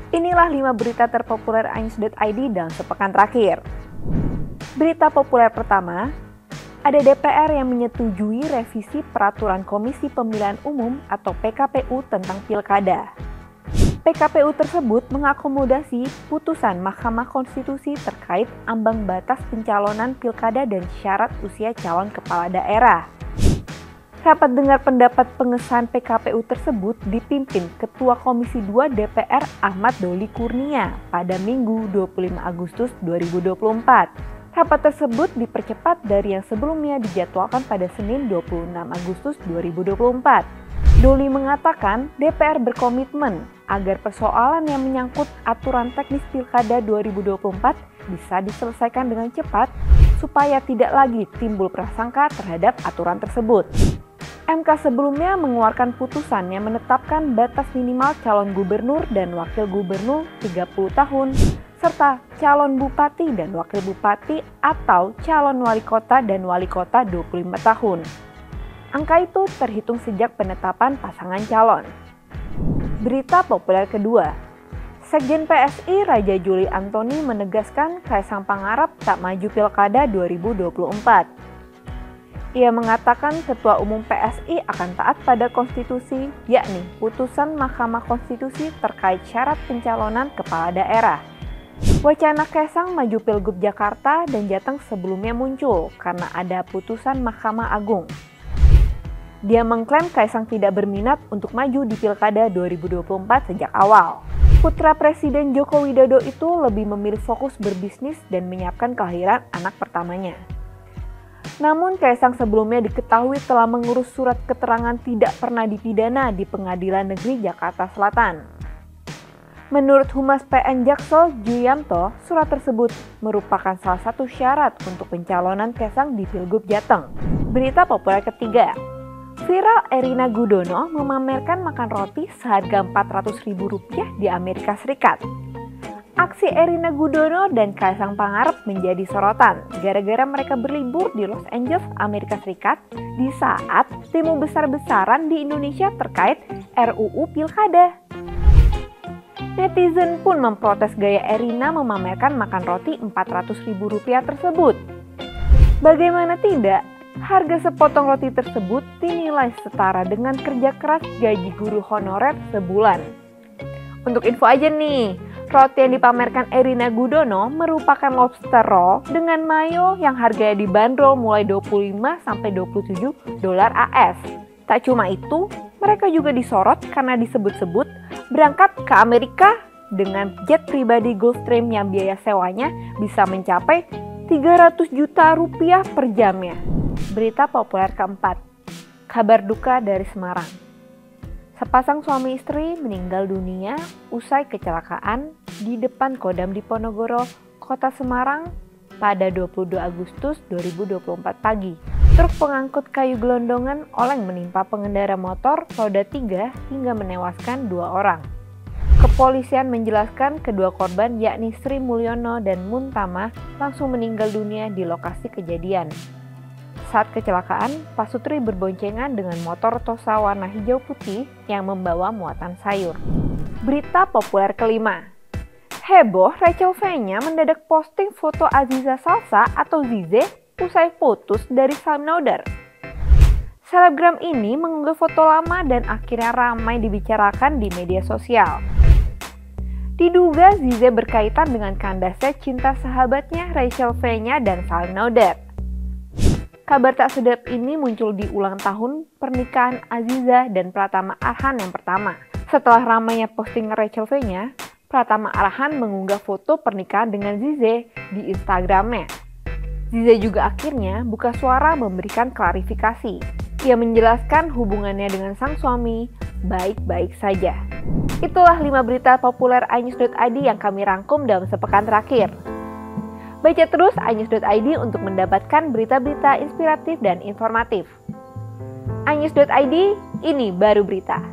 Inilah 5 berita terpopuler Ainews.id dalam sepekan terakhir. Berita populer pertama, ada DPR yang menyetujui revisi Peraturan Komisi Pemilihan Umum atau PKPU tentang Pilkada. PKPU tersebut mengakomodasi putusan Mahkamah Konstitusi terkait ambang batas pencalonan Pilkada dan syarat usia calon kepala daerah. Rapat dengar pendapat pengesahan PKPU tersebut dipimpin Ketua Komisi 2 DPR Ahmad Doli Kurnia pada Minggu 25 Agustus 2024. Rapat tersebut dipercepat dari yang sebelumnya dijadwalkan pada Senin 26 Agustus 2024. Doli mengatakan DPR berkomitmen agar persoalan yang menyangkut aturan teknis Pilkada 2024 bisa diselesaikan dengan cepat supaya tidak lagi timbul prasangka terhadap aturan tersebut. MK sebelumnya mengeluarkan putusan yang menetapkan batas minimal calon gubernur dan wakil gubernur 30 tahun, serta calon bupati dan wakil bupati atau calon wali kota dan wali kota 25 tahun. Angka itu terhitung sejak penetapan pasangan calon. Berita populer kedua, Sekjen PSI Raja Juli Antoni menegaskan Kaisang Pangarep tak maju Pilkada 2024. Ia mengatakan Ketua Umum PSI akan taat pada konstitusi, yakni putusan Mahkamah Konstitusi terkait syarat pencalonan kepala daerah. Wacana Kaisang maju Pilgub Jakarta dan Jateng sebelumnya muncul karena ada putusan Mahkamah Agung. Dia mengklaim Kaisang tidak berminat untuk maju di Pilkada 2024 sejak awal. Putra Presiden Joko Widodo itu lebih memilih fokus berbisnis dan menyiapkan kelahiran anak pertamanya. Namun Kaisang sebelumnya diketahui telah mengurus surat keterangan tidak pernah dipidana di Pengadilan Negeri Jakarta Selatan. Menurut Humas PN Jaksel Juyamto, surat tersebut merupakan salah satu syarat untuk pencalonan Kaisang di Pilgub Jateng. Berita populer ketiga, viral Erina Gudono memamerkan makan roti seharga Rp400.000 di Amerika Serikat. Aksi Erina Gudono dan Kaisang Pangarep menjadi sorotan gara-gara mereka berlibur di Los Angeles, Amerika Serikat di saat demo besar-besaran di Indonesia terkait RUU Pilkada. Netizen pun memprotes gaya Erina memamerkan makan roti Rp400.000 tersebut. Bagaimana tidak, harga sepotong roti tersebut dinilai setara dengan kerja keras gaji guru honorer sebulan. Untuk info aja nih, roti yang dipamerkan Erina Gudono merupakan lobster roll dengan mayo yang harganya dibanderol mulai $25–27 AS. Tak cuma itu, mereka juga disorot karena disebut-sebut berangkat ke Amerika dengan jet pribadi Gulfstream yang biaya sewanya bisa mencapai Rp300 juta per jamnya. Berita populer keempat, kabar duka dari Semarang. Sepasang suami istri meninggal dunia usai kecelakaan di depan Kodam Diponegoro, Kota Semarang pada 22 Agustus 2024 pagi. Truk pengangkut kayu gelondongan oleng menimpa pengendara motor roda 3 hingga menewaskan 2 orang. Kepolisian menjelaskan kedua korban yakni Sri Mulyono dan Muntama langsung meninggal dunia di lokasi kejadian. Saat kecelakaan, pasutri berboncengan dengan motor Tosa warna hijau putih yang membawa muatan sayur. Berita populer kelima, heboh Rachel V-nya mendadak posting foto Aziza Salsa atau Zize usai putus dari Salim Naudar. Selebgram ini mengunggah foto lama dan akhirnya ramai dibicarakan di media sosial. Diduga Zize berkaitan dengan kandasnya cinta sahabatnya Rachel V-nya dan Salim Naudar. Kabar tak sedap ini muncul di ulang tahun pernikahan Aziza dan Pratama Arhan yang pertama. Setelah ramainya posting Rachel V-nya, Pratama Arhan mengunggah foto pernikahan dengan Zize di Instagramnya. Zize juga akhirnya buka suara memberikan klarifikasi. Ia menjelaskan hubungannya dengan sang suami baik-baik saja. Itulah 5 berita populer Ainews.id yang kami rangkum dalam sepekan terakhir. Baca terus Ainews.id untuk mendapatkan berita-berita inspiratif dan informatif. Ainews.id, ini baru berita.